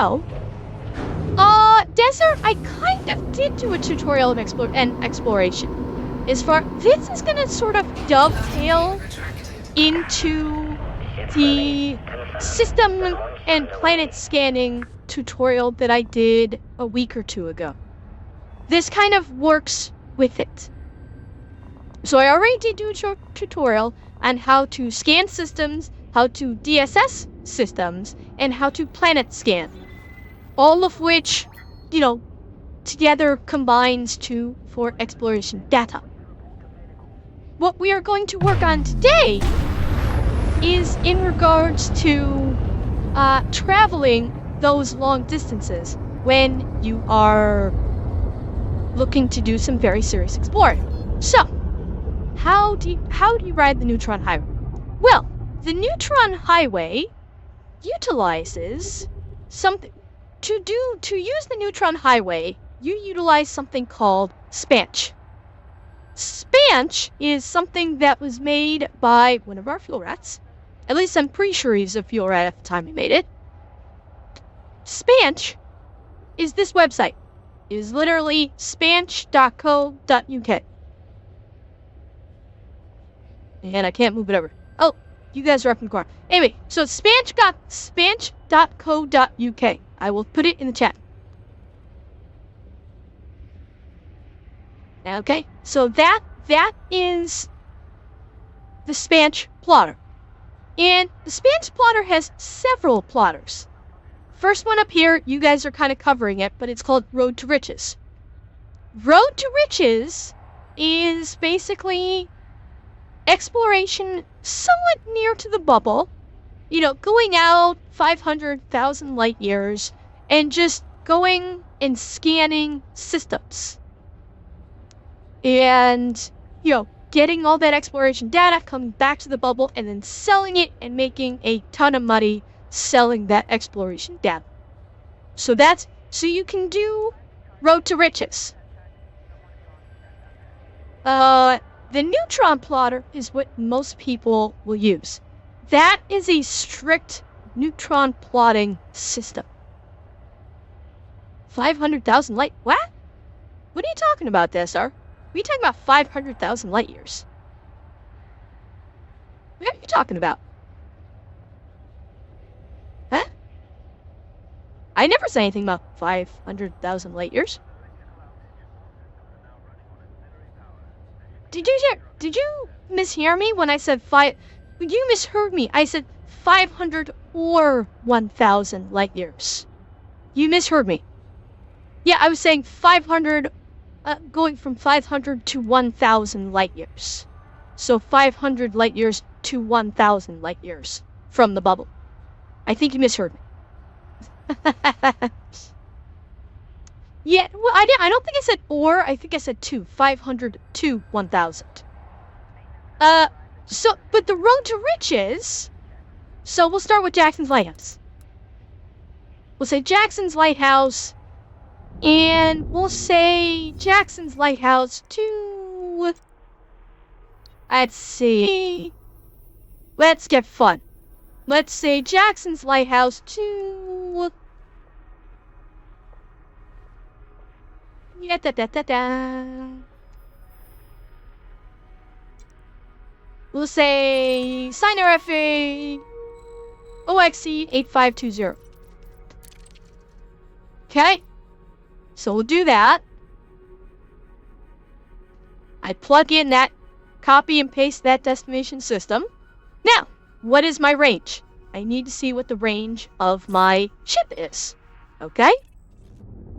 So, Desert, I kind of did do a tutorial of exploration. This is gonna sort of dovetail into the system and planet scanning tutorial that I did a week or two ago. This kind of works with it. So I already did do a tutorial on how to scan systems, how to DSS systems, and how to planet scan. All of which, together combines for exploration data. What we are going to work on today is in regards to traveling those long distances when you are looking to do some very serious exploring. So, how do you ride the Neutron Highway? Well, the Neutron Highway utilizes something to use the Neutron Highway. You utilize something called spanch. Spanch is something that was made by one of our fuel rats. At least I'm pretty sure he's a fuel rat at the time he made it. Spanch is this website. It is literally spanch.co.uk. And I can't move it over. Oh, you guys are up in the corner. Anyway, so spanch.co.uk. I will put it in the chat. Okay, so that is the Spanch Plotter. And the Spanch Plotter has several plotters. First one up here, you guys are kind of covering it, but it's called Road to Riches. Road to Riches is basically exploration somewhat near to the bubble. Going out 500,000 light years and just going and scanning systems. And, getting all that exploration data, coming back to the bubble, and then selling it and making a ton of money selling that exploration data. So you can do Road to Riches. The Neutron Plotter is what most people will use. That is a strict neutron plotting system. 500,000 light... What? What are you talking about, Desar? Are you talking about 500,000 light years? What are you talking about? Huh? I never said anything about 500,000 light years. Did you mishear me when I said You misheard me. I said 500 or 1,000 light years. You misheard me. Yeah, I was saying 500, going from 500 to 1,000 light years. So 500 light years to 1,000 light years from the bubble. I think you misheard me. Yeah, well, I don't think I said or. I think I said 500 to 1,000. But the Road to Riches. So we'll start with Jackson's Lighthouse. We'll say Jackson's Lighthouse, and we'll say Jackson's Lighthouse to... Let's see. Let's get fun. Let's say Jackson's Lighthouse to... Yeah, We'll say sign RFA OXC 8520. Okay, so we'll do that. I plug in that, copy and paste that destination system. Now, what is my range? I need to see what the range of my ship is. Okay?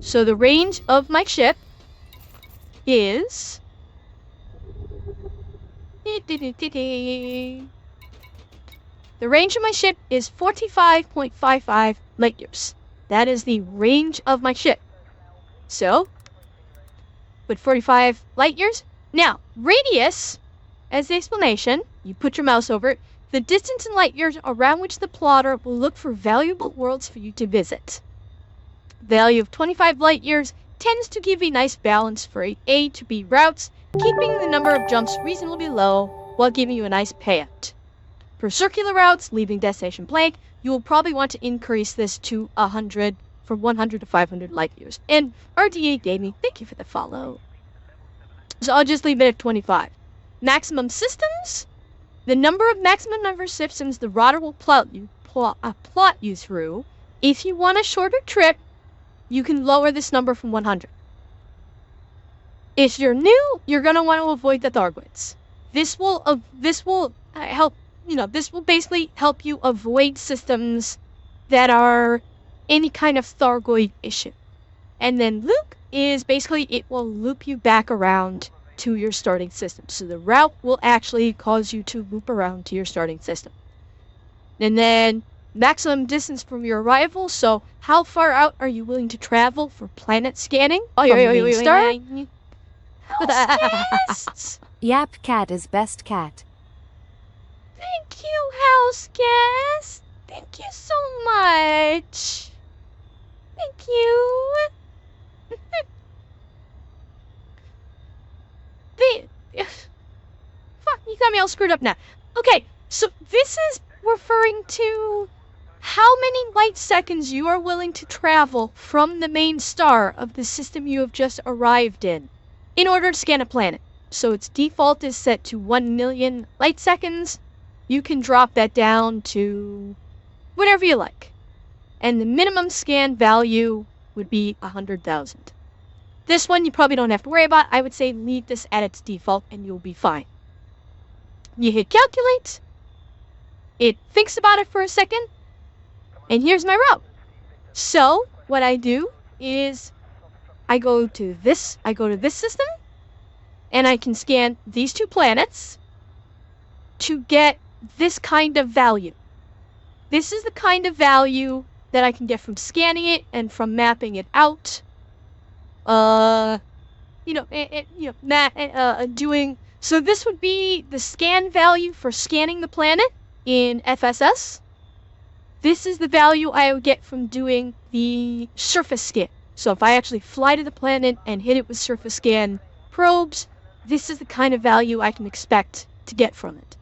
So the range of my ship is... The range of my ship is 45.55 light years. That is the range of my ship. So, with 45 light years. Now, radius, as the explanation, you put your mouse over it, the distance in light years around which the plotter will look for valuable worlds for you to visit. Value of 25 light years tends to give a nice balance for A to B routes, keeping the number of jumps reasonably low while giving you a nice payout. For circular routes, leaving destination blank, you will probably want to increase this to 100 from 100 to 500 light years. And RDA Gaming, thank you for the follow. So I'll just leave it at 25. Maximum systems. The maximum number of systems the router will plot you through. If you want a shorter trip, you can lower this number from 100. If you're new, you're gonna want to avoid the Thargoids. This will help. This will basically help you avoid systems that are any kind of Thargoid issue. And then loop is basically it will loop you back around to your starting system. So the route will actually cause you to loop around to your starting system. And then maximum distance from your arrival. So how far out are you willing to travel for planet scanning from the main star? House guests! Yap cat is best cat. Thank you, house guest. Thank you so much. Thank you. Fuck, you got me all screwed up now. Okay, so this is referring to how many light seconds you are willing to travel from the main star of the system you have just arrived in order to scan a planet. So its default is set to 1 million light seconds. You can drop that down to whatever you like. And the minimum scan value would be 100,000. This one you probably don't have to worry about. I would say leave this at its default and you'll be fine. You hit calculate. It thinks about it for a second. And here's my route. So what I do is I go to this system and I can scan these 2 planets to get this kind of value. This is the kind of value that I can get from scanning it and from mapping it out. Doing so. This would be the scan value for scanning the planet in FSS. This is the value I would get from doing the surface scan. So if I actually fly to the planet and hit it with surface scan probes, this is the kind of value I can expect to get from it.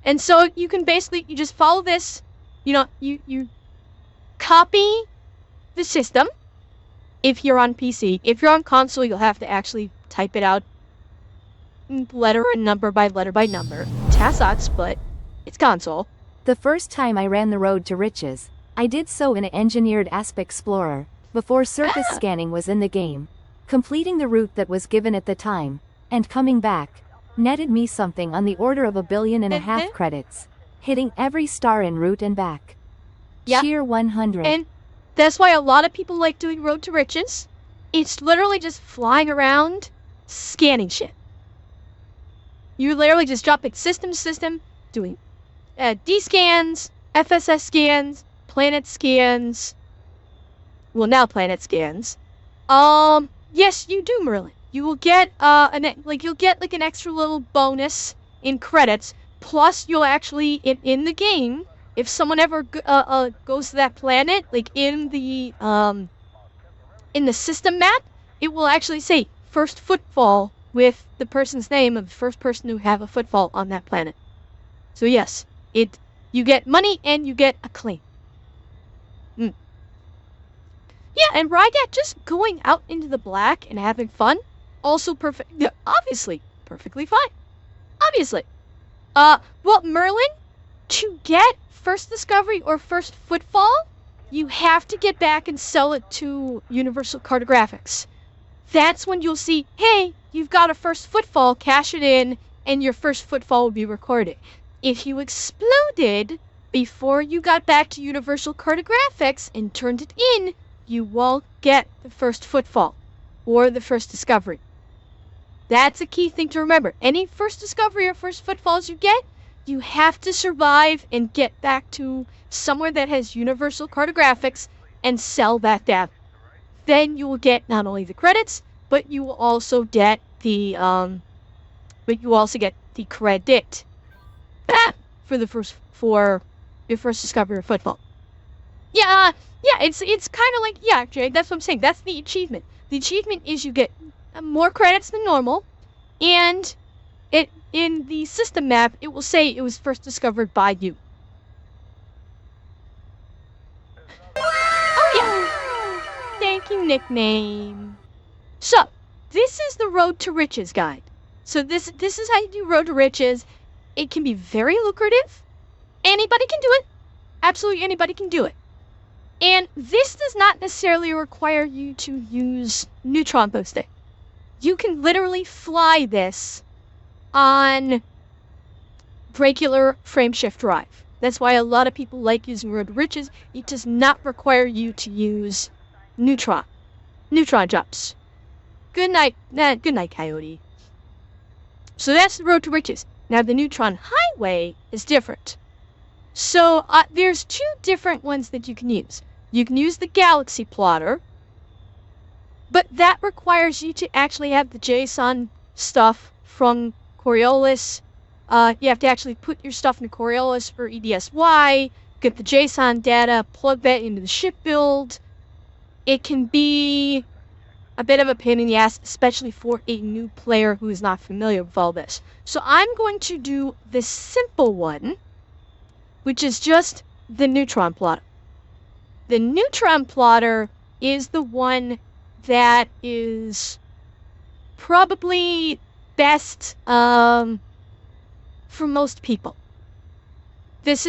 And so you can basically, you just follow this, you copy the system if you're on PC. If you're on console, you'll have to actually type it out letter and number by letter by number. That sucks, but it's console. The first time I ran the road to riches, I did so in an engineered Asp Explorer, before surface scanning was in the game. Completing the route that was given at the time, and coming back, netted me something on the order of 1.5 billion credits, hitting every star en route and back. Yeah. Sheer 100. And that's why a lot of people like doing Road to Riches. It's literally just flying around, scanning shit. You literally just drop it system, doing D-scans, FSS scans, planet scans. Well, now planet scans. Yes, you do, Merlin. You will get you'll get like an extra little bonus in credits. Plus, you'll actually in the game, if someone ever goes to that planet, like in the system map, it will actually say first footfall with the person's name of the first person who have a footfall on that planet. So yes, you get money and you get a claim. Yeah, and Rygat just going out into the black and having fun, also perfect. Yeah, obviously, perfectly fine. Obviously. Well, Merlin, to get first discovery or first footfall, you have to get back and sell it to Universal Cartographics. That's when you'll see, hey, you've got a first footfall, cash it in, and your first footfall will be recorded. If you exploded before you got back to Universal Cartographics and turned it in, you won't get the first footfall or the first discovery. That's a key thing to remember. Any first discovery or first footfalls you get, you have to survive and get back to somewhere that has Universal Cartographics and sell that data. Then you will get not only the credits, but you will also get the credit for your first discovery or footfall. Yeah, it's kind of like, yeah, Jay, that's what I'm saying. That's the achievement. The achievement is you get more credits than normal, and in the system map, it will say it was first discovered by you. Oh working nickname. So, this is the Road to Riches guide. So this is how you do Road to Riches. It can be very lucrative. Anybody can do it. Absolutely anybody can do it. And this does not necessarily require you to use Neutron boosting. You can literally fly this on regular frameshift drive. That's why a lot of people like using Road to Riches. It does not require you to use Neutron jumps. Good night, Coyote. So that's the Road to Riches. Now the Neutron Highway is different. So there's two different ones that you can use. You can use the Galaxy Plotter, but that requires you to actually have the JSON stuff from Coriolis. You have to actually put your stuff into Coriolis or EDSY, get the JSON data, plug that into the ship build. It can be a bit of a pain in the ass, especially for a new player who is not familiar with all this. So I'm going to do the simple one, which is just the Neutron Plotter. The Neutron Plotter is the one that is probably best for most people. This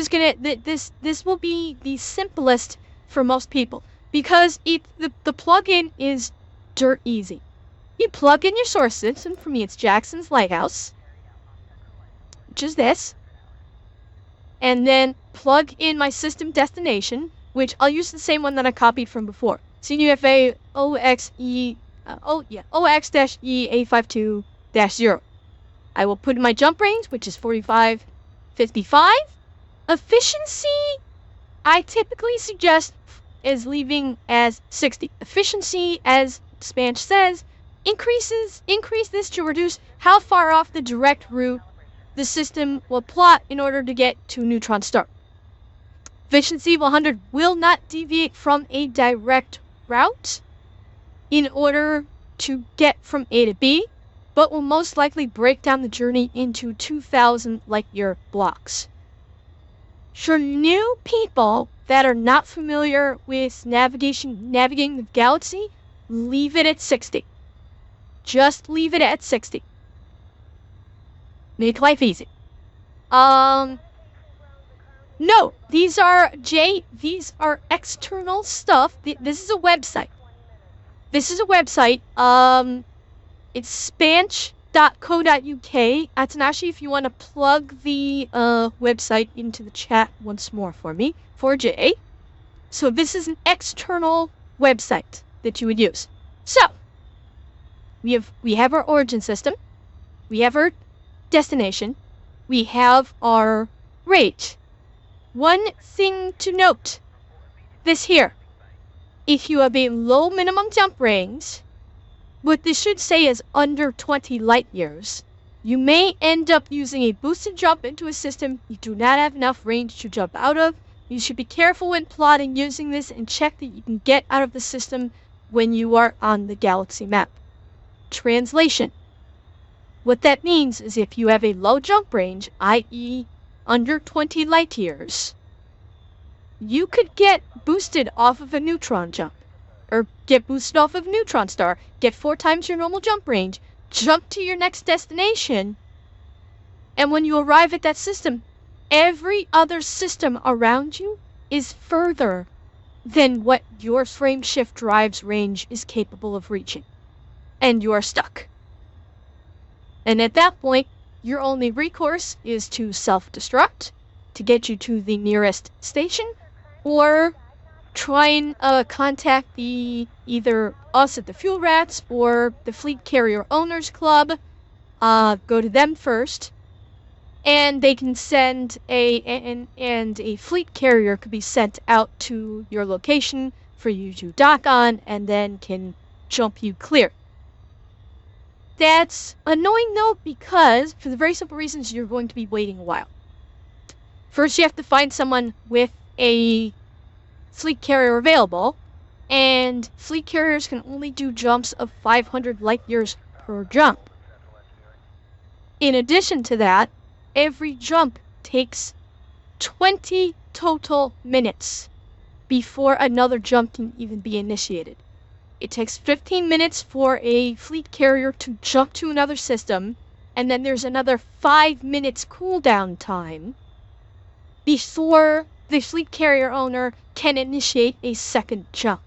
will be the simplest for most people because the plugin is dirt easy. You plug in your source system. For me, it's Jackson's Lighthouse, which is this, and then plug in my system destination, which I'll use the same one that I copied from before. CNUFA OX-E A52-0. I will put in my jump range, which is 45, 55. Efficiency, I typically suggest is leaving as 60. Efficiency, as Spanch says, increase this to reduce how far off the direct route the system will plot in order to get to neutron star. Efficiency 100 will not deviate from a direct route in order to get from A to B, but will most likely break down the journey into 2,000 light-year blocks. For new people that are not familiar with navigating the galaxy, leave it at 60. Just leave it at 60. Make life easy. No, these are external stuff. This is a website. It's spanch.co.uk. Atanashi, if you want to plug the website into the chat once more for me, for Jay. So this is an external website that you would use. So we have our origin system, we have our destination, we have our rate. One thing to note, this here, if you have a low minimum jump range, what this should say is under 20 light years, you may end up using a boosted jump into a system you do not have enough range to jump out of. You should be careful when plotting using this and check that you can get out of the system when you are on the galaxy map. Translation. What that means is if you have a low jump range, i.e. under 20 light years, you could get boosted off of a neutron jump, or get boosted off of a neutron star, get 4 times your normal jump range, jump to your next destination, and when you arrive at that system, every other system around you is further than what your frameshift drive's range is capable of reaching, and you are stuck. And at that point, your only recourse is to self-destruct to get you to the nearest station, or try and contact either us at the Fuel Rats or the Fleet Carrier Owners Club. Go to them first, and they can send and a fleet carrier could be sent out to your location for you to dock on, and then can jump you clear. That's annoying though, because for the very simple reasons you're going to be waiting a while. First, you have to find someone with a fleet carrier available, and fleet carriers can only do jumps of 500 light years per jump. In addition to that, every jump takes 20 total minutes before another jump can even be initiated. It takes 15 minutes for a fleet carrier to jump to another system, and then there's another 5 minutes cooldown time before the fleet carrier owner can initiate a second jump.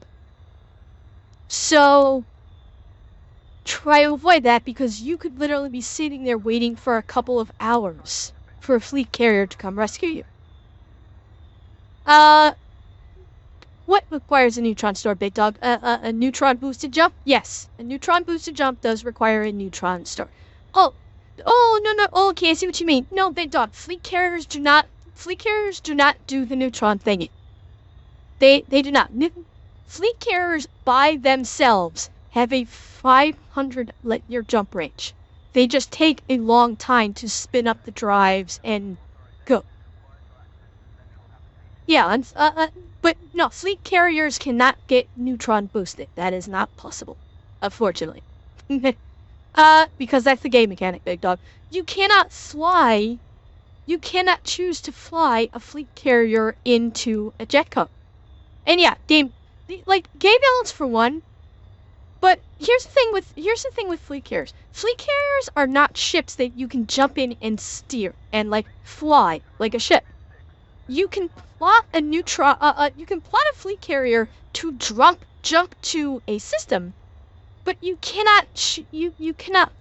So try to avoid that, because you could literally be sitting there waiting for a couple of hours for a fleet carrier to come rescue you. What requires a neutron store, Big Dog? A neutron boosted jump? Yes, a neutron boosted jump does require a neutron store. Oh, no, okay, I see what you mean. No, Big Dog, fleet carriers do not do the neutron thingy. They do not. Fleet carriers by themselves have a 500 light-year jump range. They just take a long time to spin up the drives and go. Yeah, but no, fleet carriers cannot get neutron boosted. That is not possible, unfortunately. Because that's the game mechanic, Big Dog. You cannot choose to fly a fleet carrier into a jet cone. And yeah, game balance for one. But here's the thing with fleet carriers. Fleet carriers are not ships that you can jump in and steer and fly like a ship. You can plot a fleet carrier to jump to a system, but you cannot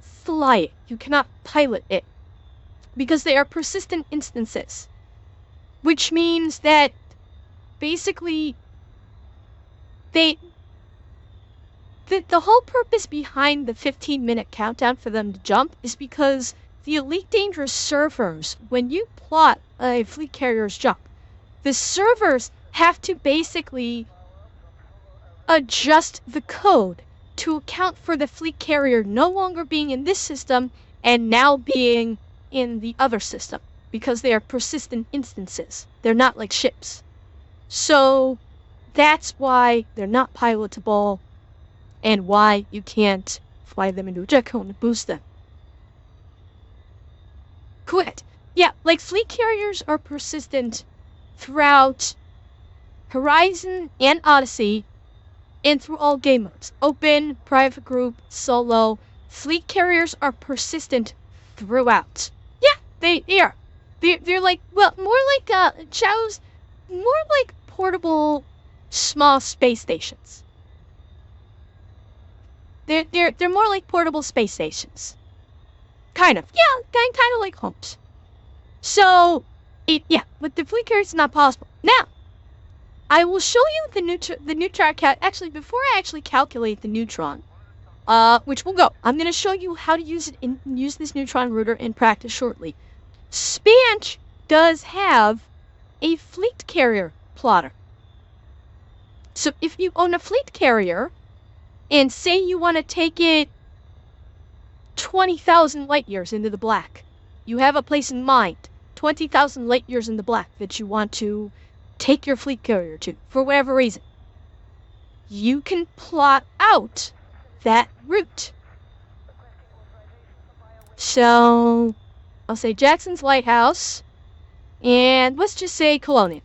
fly it. You cannot pilot it, because they are persistent instances, which means that basically the whole purpose behind the 15-minute countdown for them to jump is because the Elite Dangerous servers, when you plot a fleet carrier's jump, the servers have to basically adjust the code to account for the fleet carrier no longer being in this system and now being in the other system, because they are persistent instances. They're not like ships. So that's why they're not pilotable, and why you can't fly them into a jet cone to boost them. Quit. Yeah, fleet carriers are persistent throughout Horizon and Odyssey, and through all game modes. Open, private group, solo. Fleet carriers are persistent throughout. Yeah, they are. They're more like portable small space stations. They're more like portable space stations. Kind of. Yeah, kind of like homes. So, with the fleet carrier, it's not possible. Now, I will show you the neutron. Actually, before I actually calculate the neutron, which will go, I'm going to show you how to use this neutron router in practice shortly. Spanch does have a fleet carrier plotter. So if you own a fleet carrier, and say you want to take it 20,000 light years into the black, you have a place in mind, 20,000 light years in the black, that you want to take your fleet carrier to, for whatever reason, you can plot out that route. So, I'll say Jackson's Lighthouse, and let's just say Colonial.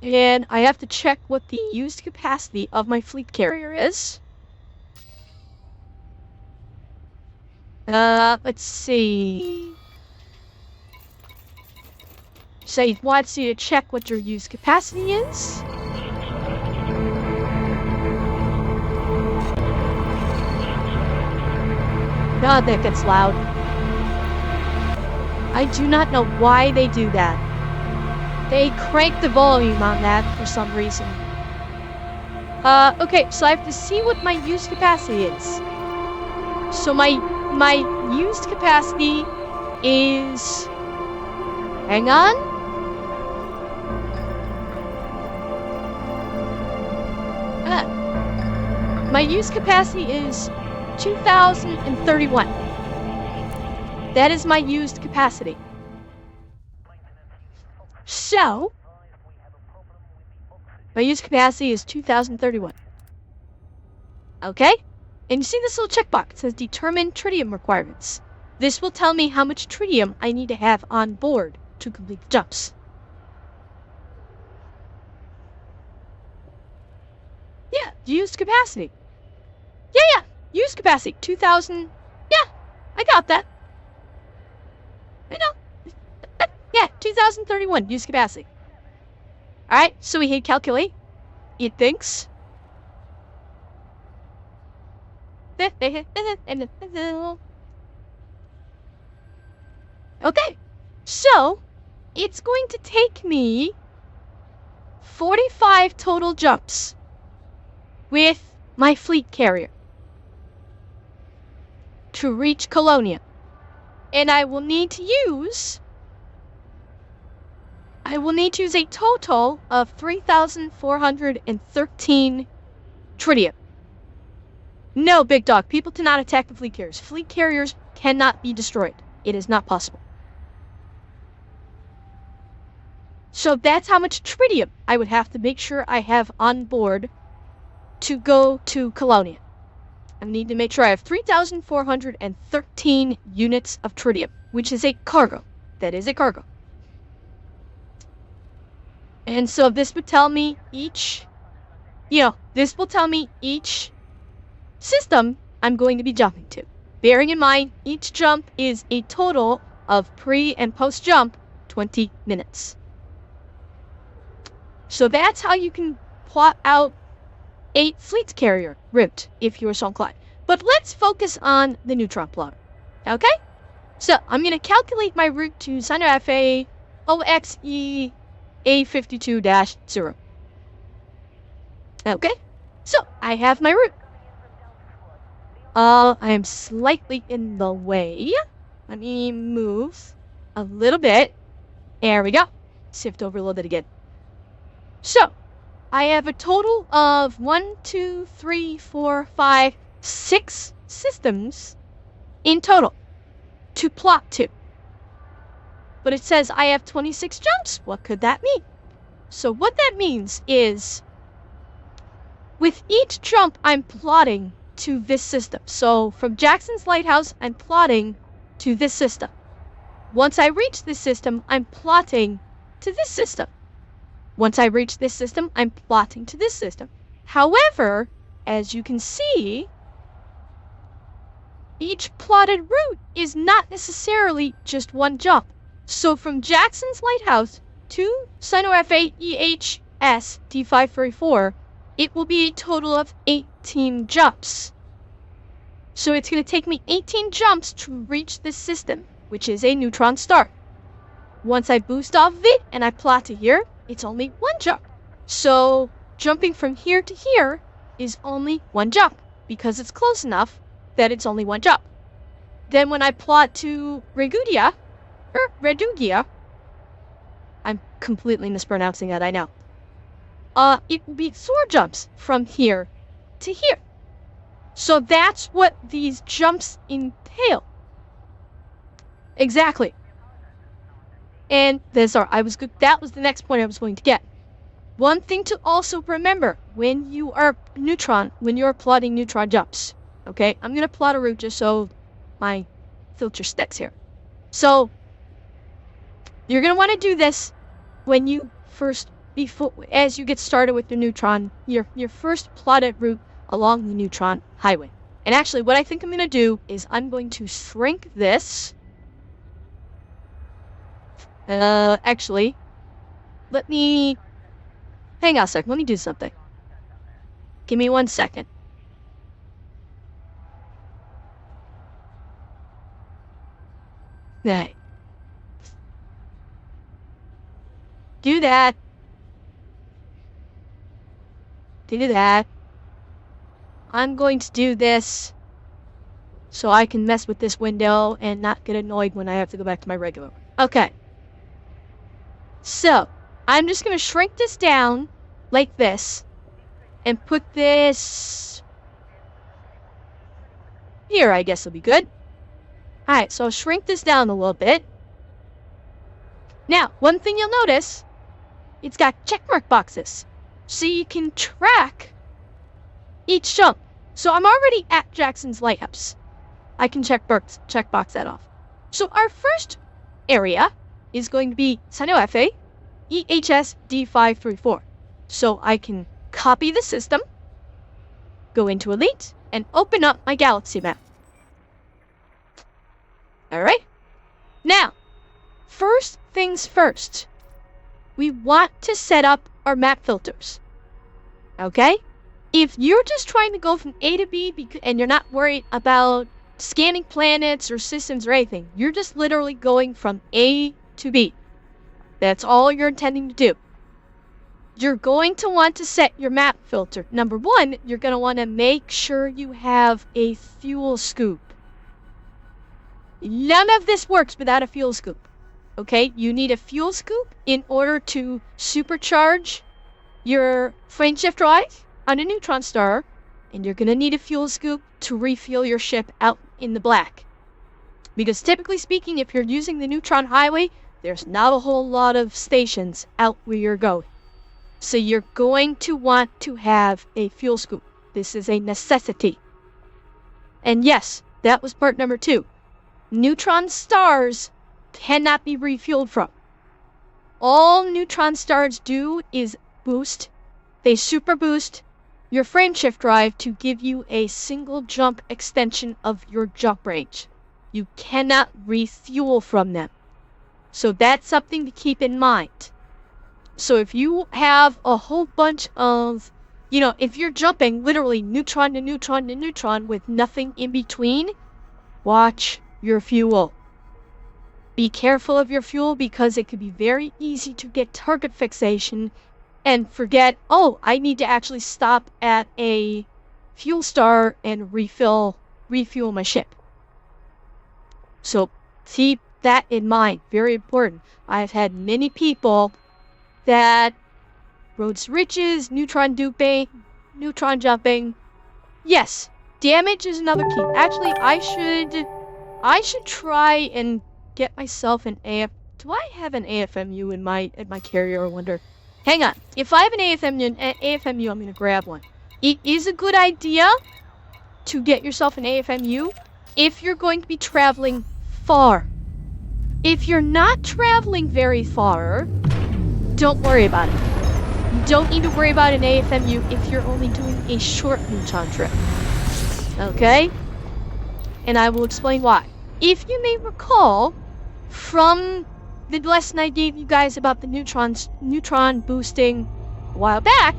And I have to check what the used capacity of my fleet carrier is. Let's see. So it wants you to check what your used capacity is. God, that gets loud. I do not know why they do that. They crank the volume on that for some reason. Okay, so I have to see what my used capacity is. So my used capacity is... Hang on. My used capacity is 2,031. That is my used capacity. So, my used capacity is 2,031. Okay? And you see this little checkbox? It says determine tritium requirements. This will tell me how much tritium I need to have on board to complete the jumps. Yeah, used capacity. Yeah, used capacity. 2,000. Yeah, I got that. I know. Yeah, 2031 used capacity. Alright, so we hit calculate. It thinks. Okay, so it's going to take me 45 total jumps with my fleet carrier to reach Colonia. And I will need to use a total of 3,413 tritium. No, Big Dog, people cannot attack the fleet carriers. Fleet carriers cannot be destroyed. It is not possible. So that's how much tritium I would have to make sure I have on board to go to Colonia. I need to make sure I have 3,413 units of tritium, which is a cargo. That is a cargo. And so this would tell me each system I'm going to be jumping to. Bearing in mind, each jump is a total of pre and post jump 20 minutes. So that's how you can plot out a fleet carrier route if you're so inclined. But let's focus on the Neutron Plotter. Okay? So I'm going to calculate my route to Center FA OXE A52-0. Okay? So I have my route. I am slightly in the way. Let me move a little bit. There we go. Shift over a little bit again. So, I have a total of 6 systems in total to plot to. But it says I have 26 jumps. What could that mean? So what that means is, with each jump, I'm plotting to this system. So from Jackson's Lighthouse, I'm plotting to this system. Once I reach this system, I'm plotting to this system. Once I reach this system, I'm plotting to this system. However, as you can see, each plotted route is not necessarily just one jump. So from Jackson's Lighthouse to Sino FA EHS D534, it will be a total of 18 jumps. So it's going to take me 18 jumps to reach this system, which is a neutron star. Once I boost off of it and I plot to here, it's only one jump. So jumping from here to here is only one jump because it's close enough that it's only one jump. Then when I plot to Redugia, I'm completely mispronouncing that, I know. It will be 4 jumps from here to here. So that's what these jumps entail. Exactly. And that was the next point I was going to get. One thing to also remember when you're plotting neutron jumps. Okay, I'm gonna plot a route just so my filter sticks here. So you're gonna want to do this when you as you get started with the neutron, your first plotted route along the Neutron Highway. And actually, what I think I'm gonna do is I'm going to shrink this. Actually, hang on a second, let me do something. Give me 1 second. Okay. Do that. Do that. I'm going to do this so I can mess with this window and not get annoyed when I have to go back to my regular one. Okay. So, I'm just going to shrink this down like this and put this here, I guess will be good. Alright, so I'll shrink this down a little bit. Now, one thing you'll notice, it's got checkmark boxes. So you can track each jump. So I'm already at Jackson's Lighthouse. I can checkbox that off. So our first area is going to be Sino FA EHS D534. So I can copy the system go into Elite, and open up my galaxy map. Alright? Now, first things first. We want to set up our map filters. Okay? If you're just trying to go from A to B and you're not worried about scanning planets or systems or anything, you're just literally going from A to B. That's all you're intending to do. You're going to want to set your map filter. Number one, you're going to want to make sure you have a fuel scoop. None of this works without a fuel scoop. Okay? You need a fuel scoop in order to supercharge your frameshift drive on a neutron star, and you're going to need a fuel scoop to refuel your ship out in the black. Because typically speaking, if you're using the Neutron Highway, there's not a whole lot of stations out where you're going. So you're going to want to have a fuel scoop. This is a necessity. And yes, that was part number 2. Neutron stars cannot be refueled from. All neutron stars do is boost. They super boost your frameshift drive to give you a single jump extension of your jump range. You cannot refuel from them. So that's something to keep in mind. So if you have a whole bunch of, if you're jumping literally neutron to neutron to neutron with nothing in between, watch your fuel. Be careful of your fuel because it could be very easy to get target fixation and forget, oh, I need to actually stop at a fuel star and refuel my ship. So keep that in mind. Very important. I've had many people that roads to riches, neutron duping, neutron jumping. Yes, damage is another key. Actually, I should try and get myself an AF. Do I have an AFMU in my carrier? I wonder. Hang on. If I have an AFMU, I'm gonna grab one. It is a good idea to get yourself an AFMU if you're going to be traveling far. If you're not traveling very far, don't worry about it. You don't need to worry about an AFMU if you're only doing a short neutron trip. Okay? And I will explain why. If you may recall from the lesson I gave you guys about the neutron boosting a while back,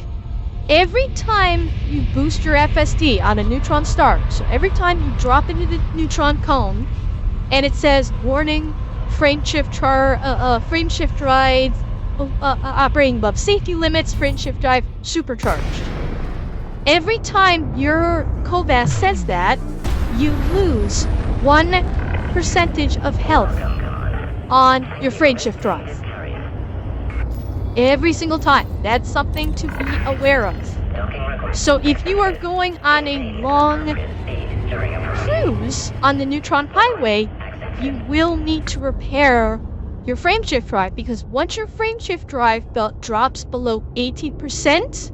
every time you boost your FSD on a neutron star, so every time you drop into the neutron cone, and it says, warning, frameshift drive operating above safety limits, frameshift drive supercharged. Every time your COVAS says that, you lose 1% of health on your frameshift drive. Every single time. That's something to be aware of. So if you are going on a long cruise on the Neutron Highway, you will need to repair your frameshift drive, because once your frameshift drive belt drops below 18%,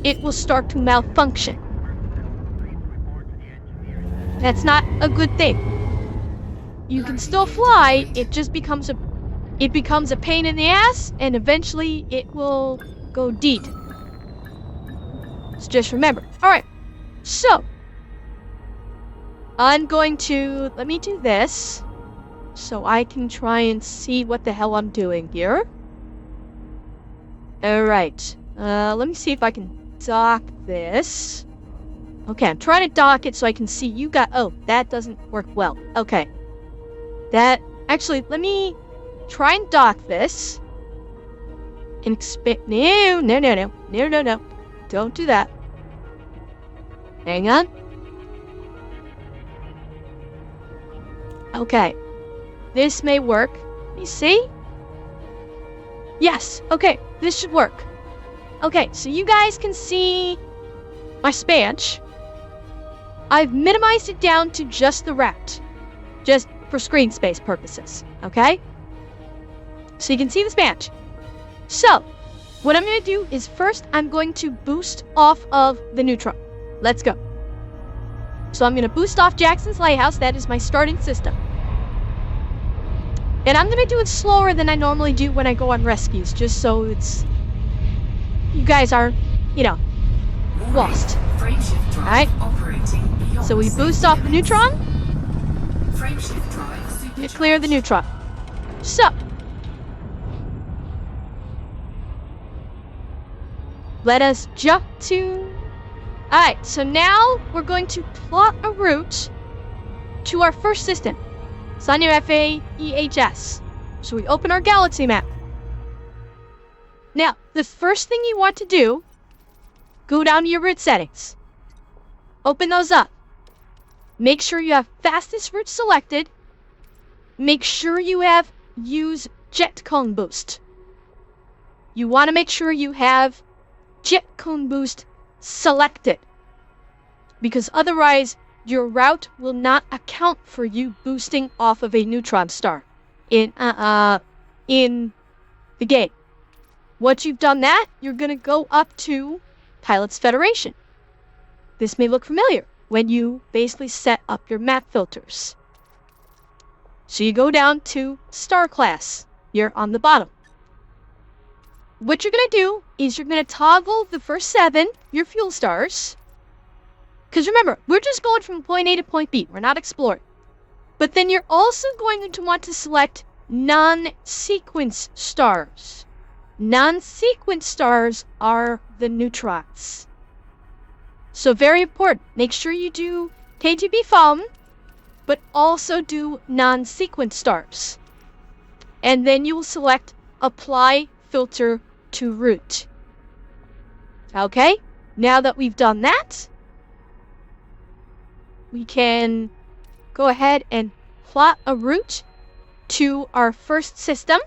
it will start to malfunction. That's not a good thing. You can still fly, it just becomes a pain in the ass, and eventually it will go dead. So just remember. Alright, so I'm going to, let me do this so I can try and see what the hell I'm doing here. Alright, let me see if I can dock this. Okay, I'm trying to dock it so I can see you got, oh, that doesn't work well. Okay. That, actually, let me try and dock this. And expect, no. Don't do that. Hang on. Okay. This may work. Let me see. Yes, okay, this should work. Okay, so you guys can see my spanch. I've minimized it down to just the route. Just for screen space purposes, okay? So you can see the spanch. So, what I'm going to do is first I'm going to boost off of the Neutron. Let's go. So I'm going to boost off Jackson's Lighthouse. That is my starting system. And I'm going to do it slower than I normally do when I go on rescues, just so it's... You guys are, lost. Alright. So we boost off the Neutron. You clear the Neutron. So. Let us jump to... Alright, so now we're going to plot a route to our first system. Sunny FAEHS. So we open our galaxy map. Now, the first thing you want to do, go down to your route settings. Open those up. Make sure you have fastest route selected. Make sure you have use jet cone boost. You want to make sure you have jet cone boost selected. Because otherwise, your route will not account for you boosting off of a neutron star in the game. Once you've done that, you're going to go up to Pilots Federation. This may look familiar when you basically set up your map filters. So you go down to Star Class here on the bottom. What you're going to do is you're going to toggle the first 7, your fuel stars. Because remember, we're just going from point A to point B. We're not exploring. But then you're also going to want to select non-sequence stars. Non-sequence stars are the neutrons. So very important. Make sure you do KGB foam, but also do non-sequence stars. And then you will select Apply Filter to Route. Okay? Now that we've done that, we can go ahead and plot a route to our first system.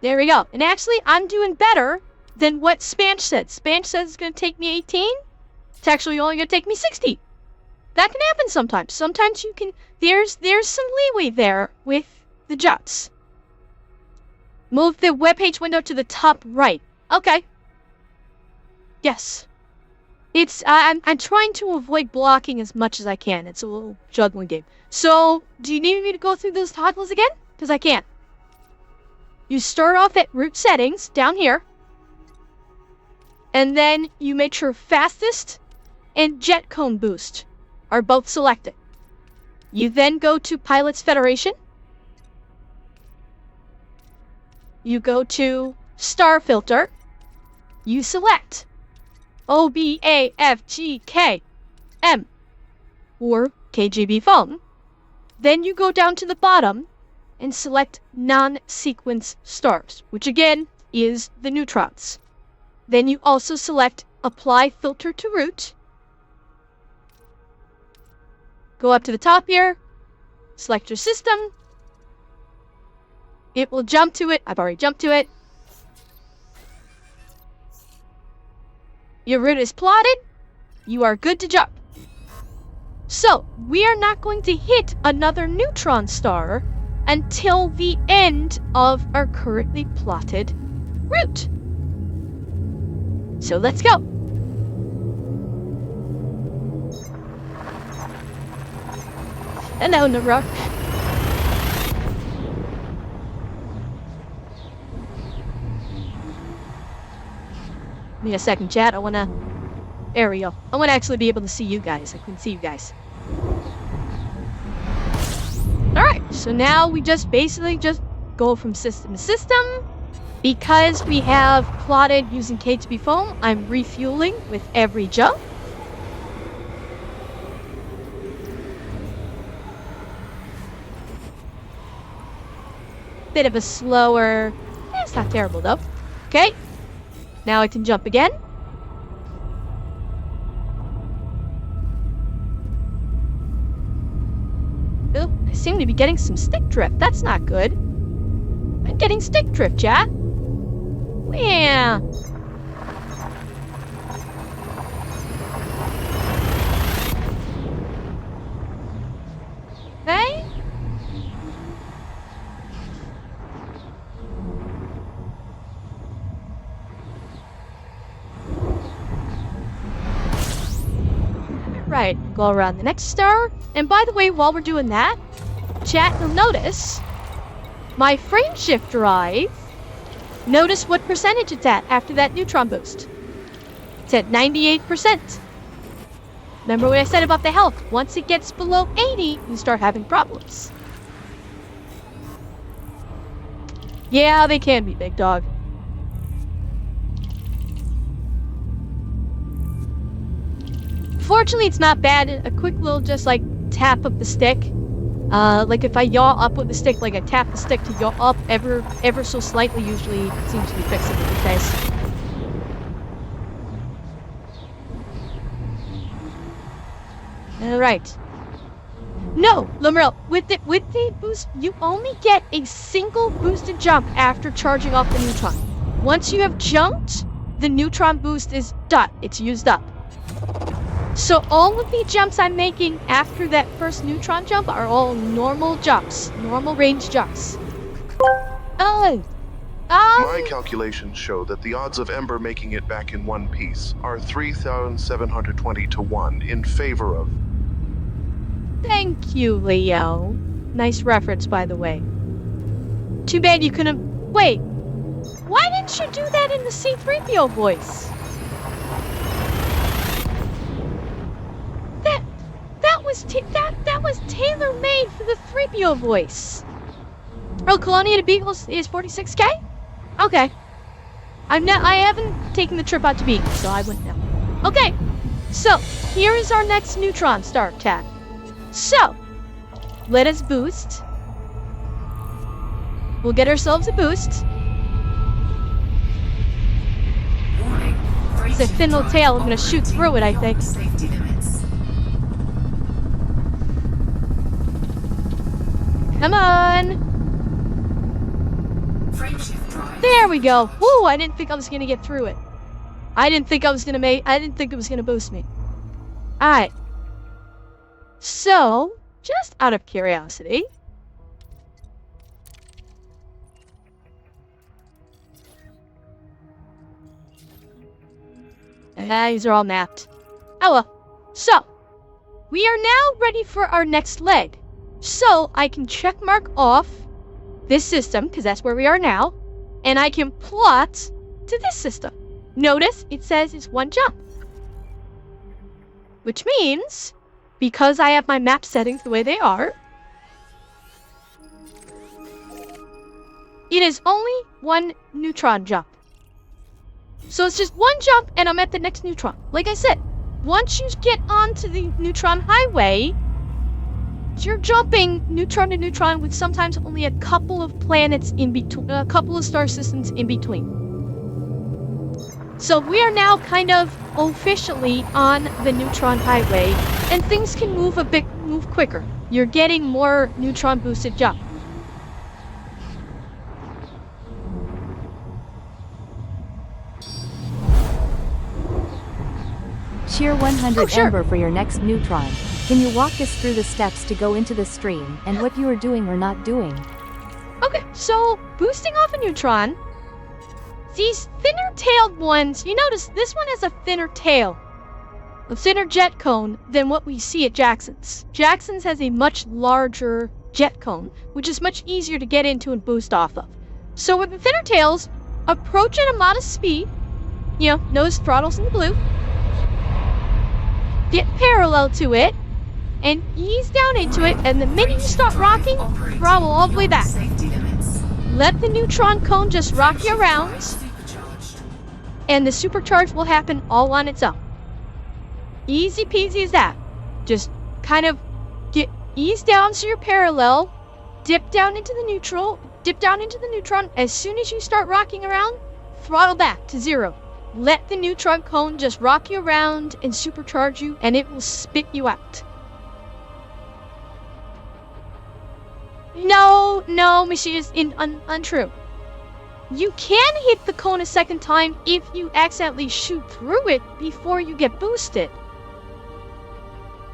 There we go. And actually, I'm doing better than what Spanch said. Spanch says it's going to take me 18. It's actually only going to take me 60. That can happen sometimes. Sometimes you can... There's some leeway there with the jets. Move the webpage window to the top right. Okay. Yes. It's... I'm trying to avoid blocking as much as I can. It's a little juggling game. So, do you need me to go through those toggles again? Because I can't. You start off at route settings, down here. And then you make sure fastest and jet cone boost are both selected. You then go to Pilots Federation. You go to Star Filter. You select OBAFGKM or KGB phone. Then you go down to the bottom and select non-sequence stars, which again is the neutrons. Then you also select Apply Filter to Route. Go up to the top here, select your system. It will jump to it. I've already jumped to it. Your route is plotted. You are good to jump. So, we are not going to hit another neutron star until the end of our currently plotted route. So let's go. Hello, Naruk. Give me a second, chat. There we go. I wanna actually be able to see you guys. I couldn't see you guys. Alright, so now we basically go from system to system. Because we have plotted using KGB foam, I'm refueling with every jump. Bit of a slower... it's not terrible though. Okay, now I can jump again. Oh, I seem to be getting some stick drift. That's not good. I'm getting stick drift, chat. Yeah. Okay. Right, go around the next star. And by the way, while we're doing that, chat, you'll notice my frameshift drive, notice what percentage it's at after that neutron boost. It's at 98%. Remember what I said about the health? Once it gets below 80, you start having problems. Yeah, they can be, big dog. Fortunately, it's not bad. A quick little just like tap of the stick. Like if I yaw up with the stick, like I tap the stick to yaw up ever so slightly, usually seems to be fixing the case. Alright. No, Lamerl, with the boost, you only get a single boosted jump after charging off the neutron. Once you have jumped, the neutron boost is done. It's used up. So all of the jumps I'm making after that first neutron jump are all normal jumps. Normal range jumps. My calculations show that the odds of Ember making it back in one piece are 3,720 to 1 in favor of... Thank you, Leo. Nice reference, by the way. Too bad you couldn't... Wait. Why didn't you do that in the C-3PO voice? That was tailor-made for the 3PO voice. Oh, Colonia to Beagle is 46k? Okay. I haven't taken the trip out to Beagle, so I wouldn't know. Okay. So, here is our next neutron start tab. So, let us boost. We'll get ourselves a boost. It's a thin little tail. I'm gonna shoot through it, I think. Come on! There we go. Woo! I didn't think I was gonna get through it. I didn't think it was gonna boost me. Alright. So, just out of curiosity. These are all mapped. Oh well. So, we are now ready for our next leg. So, I can check mark off this system, because that's where we are now, and I can plot to this system. Notice, it says it's one jump. Which means, because I have my map settings the way they are, it is only one neutron jump. So it's just one jump, and I'm at the next neutron. Like I said, once you get onto the Neutron Highway, you're jumping neutron to neutron with sometimes only a couple of planets in between, a couple of star systems in between. So we are now kind of officially on the Neutron Highway, and things can move quicker. You're getting more neutron boosted jump. Cheer 100 Oh, sure. Ember for your next neutron. Can you walk us through the steps to go into the stream and what you are doing or not doing? Okay, so boosting off a neutron, these thinner tailed ones, you notice this one has a thinner tail, a thinner jet cone than what we see at Jackson's. Jackson's has a much larger jet cone, which is much easier to get into and boost off of. So with the thinner tails, approach at a modest speed, notice throttles in the blue, get parallel to it, and ease down into it, and the minute you start rocking, throttle all the way back. Let the neutron cone just rock you around, and the supercharge will happen all on its own. Easy peasy as that. Just kind of ease down so you're parallel, dip down into the neutral, dip down into the neutron. As soon as you start rocking around, throttle back to 0. Let the neutron cone just rock you around and supercharge you, and it will spit you out. No, machine is untrue. You can hit the cone a second time if you accidentally shoot through it before you get boosted.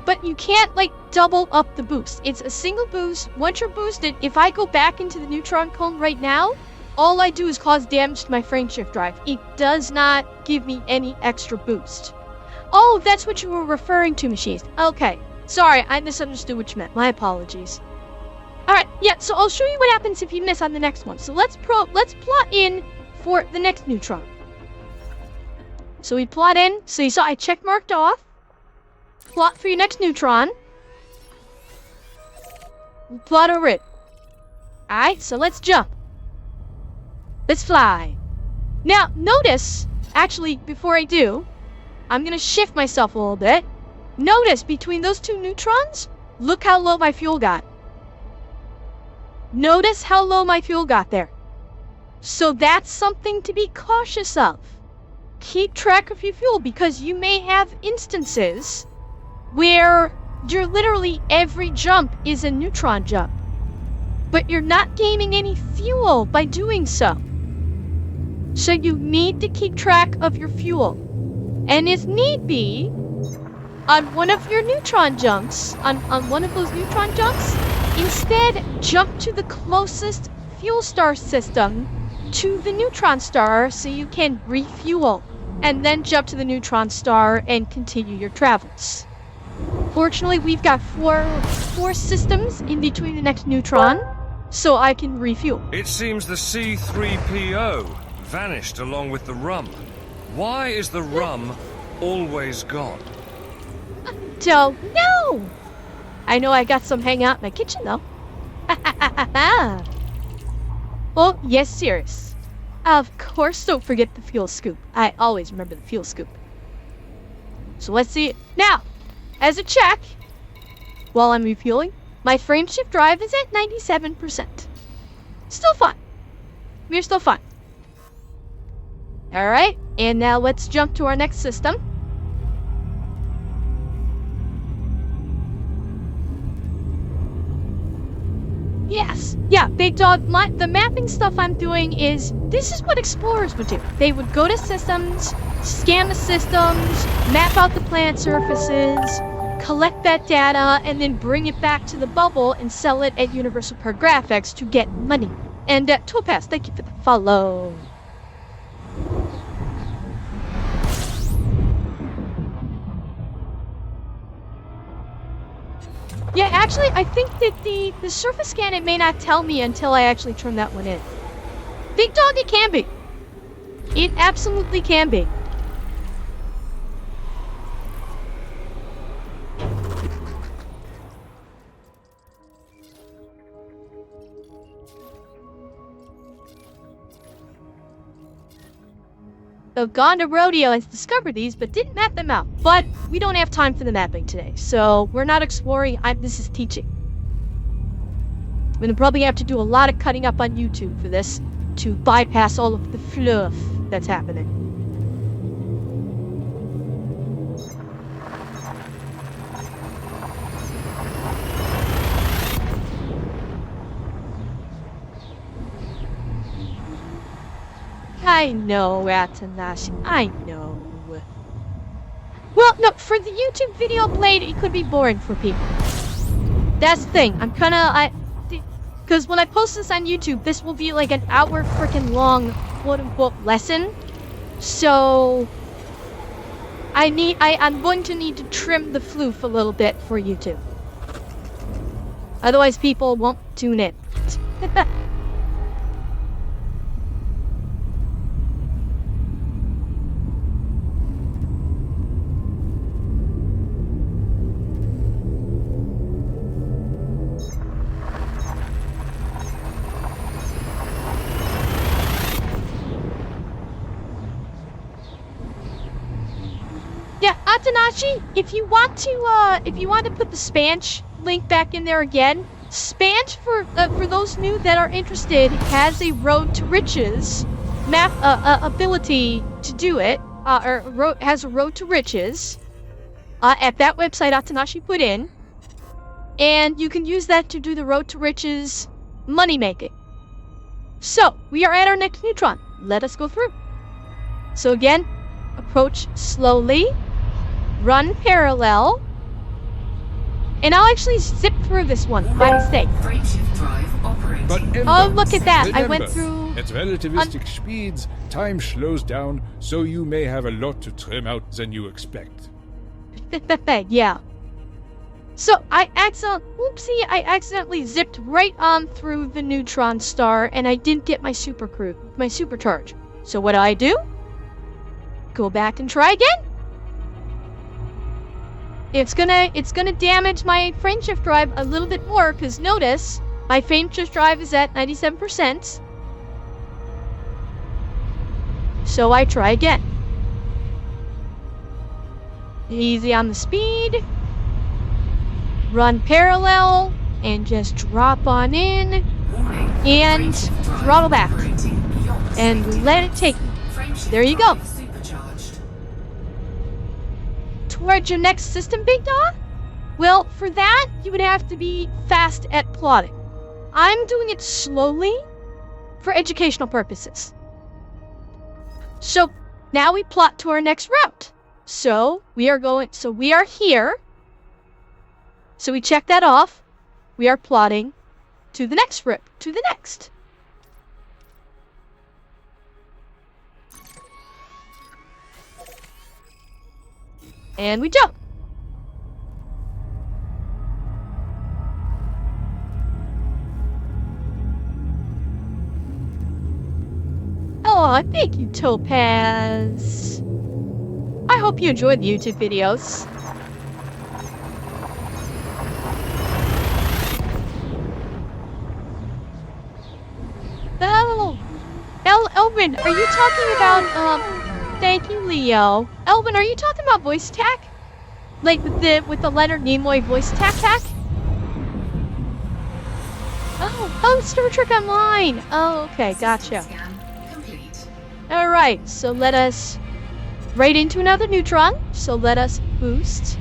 But you can't, double up the boost. It's a single boost. Once you're boosted, if I go back into the neutron cone right now, all I do is cause damage to my frameshift drive. It does not give me any extra boost. Oh, that's what you were referring to, Machinist. Okay. Sorry, I misunderstood what you meant. My apologies. Alright, yeah, so I'll show you what happens if you miss on the next one. So let's plot in for the next neutron. So we plot in. So you saw I check marked off. Plot for your next neutron. Plot over it. Alright, so let's jump. Let's fly. Now, notice, actually, before I do, I'm gonna shift myself a little bit. Notice, between those two neutrons, look how low my fuel got. Notice how low my fuel got there. So that's something to be cautious of. Keep track of your fuel, because you may have instances where you're literally every jump is a neutron jump, but you're not gaining any fuel by doing so. So you need to keep track of your fuel. And if need be, on one of your neutron jumps, on one of those neutron jumps, instead jump to the closest fuel star system to the neutron star so you can refuel, and then jump to the neutron star and continue your travels. Fortunately, we've got four systems in between the next neutron, so I can refuel. It seems the C-3PO vanished along with the rum. Why is the rum always gone? Don't know. I know I got some hanging out in my kitchen, though. Well, yes, serious. Of course, don't forget the fuel scoop. I always remember the fuel scoop. So let's see. Now, as a check, while I'm refueling, my frame shift drive is at 97%. Still fine. We're still fine. Alright, and now let's jump to our next system. Yes, yeah, Big Dog, the mapping stuff I'm doing this is what explorers would do. They would go to systems, scan the systems, map out the planet surfaces, collect that data, and then bring it back to the bubble and sell it at Universal Per Graphics to get money. And Topaz, thank you for the follow. Yeah, actually, I think that the surface scan, it may not tell me until I actually turn that one in. Big Dog, it can be. It absolutely can be. So Gonda Rodeo has discovered these, but didn't map them out. But we don't have time for the mapping today, so we're not exploring. This is teaching. I'm gonna probably have to do a lot of cutting up on YouTube for this to bypass all of the fluff that's happening. I know, Atanashi. I know. Well, no, for the YouTube video Blade, it could be boring for people. That's the thing. Because when I post this on YouTube, this will be like an hour freaking long, quote-unquote, lesson. So, I'm going to need to trim the floof a little bit for YouTube. Otherwise, people won't tune in. Yeah, Atanashi, if you want to put the Spanch link back in there again, Spanch for those new that are interested has a Road to Riches map ability to do it. Has a Road to Riches at that website Atanashi put in, and you can use that to do the Road to Riches money making. So we are at our next neutron. Let us go through. So again, approach slowly. Run parallel, and I'll actually zip through this one by mistake. But Oh, look at that! I remember, went through. At relativistic speeds, time slows down, so you may have a lot to trim out than you expect. Yeah. So I accidentally zipped right on through the neutron star, and I didn't get my supercharge. So what do? Go back and try again. It's gonna damage my frame shift drive a little bit more, because notice my frame shift drive is at 97%. So I try again. Easy on the speed. Run parallel and just drop on in and throttle back and let it take me. There you go. Towards your next system, Big Dog? Well, for that, you would have to be fast at plotting. I'm doing it slowly for educational purposes. So now we plot to our next route. So we are here. So we check that off. We are plotting to the next route, to the next. And we jump. Oh, thank you, Topaz. I hope you enjoyed the YouTube videos. Elvin, are you talking about, thank you, Leo. Elvin, are you talking about voice tack? Like with the Leonard Nimoy voice tack? Oh, Star Trek Online. Oh, okay, gotcha. Alright, so let us right into another neutron. So let us boost.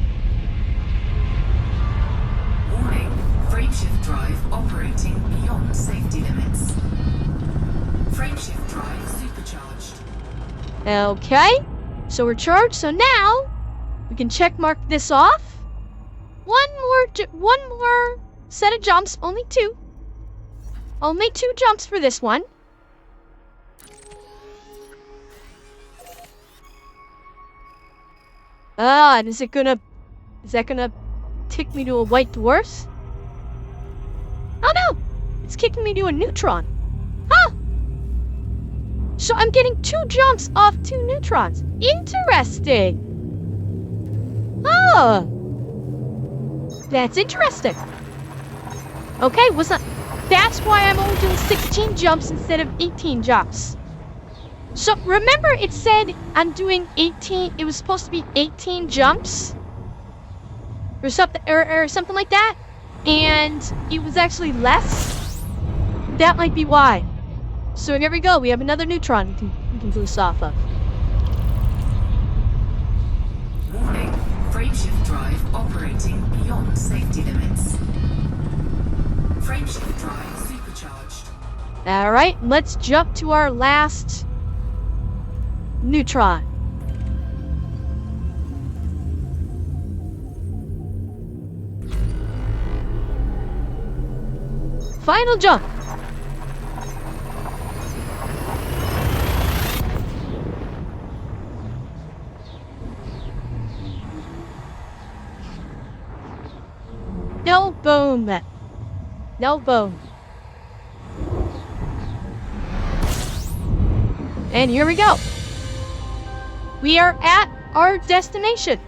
Warning, frameshift drive operating beyond safety limits. Frameshift drive supercharged. Okay, so we're charged. So now we can check mark this off. One more set of jumps. Only two. Only 2 jumps for this one. And is that gonna tick me to a white dwarf? Oh no! It's kicking me to a neutron. Huh! So I'm getting 2 jumps off 2 neutrons. Interesting! Oh! That's interesting. Okay, that's why I'm only doing 16 jumps instead of 18 jumps. So remember it said I'm doing 18, it was supposed to be 18 jumps? Or something like that? And it was actually less? That might be why. So here we go, we have another neutron we can boost off of. Warning, frameshift drive operating beyond safety limits. Frameshift drive supercharged. Alright, let's jump to our last neutron. Final jump. No boom. No boom. And here we go. We are at our destination.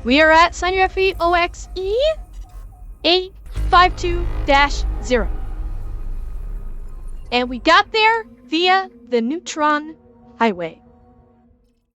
We are at Sign Your FE OXE 852-0. And we got there via the Neutron Highway.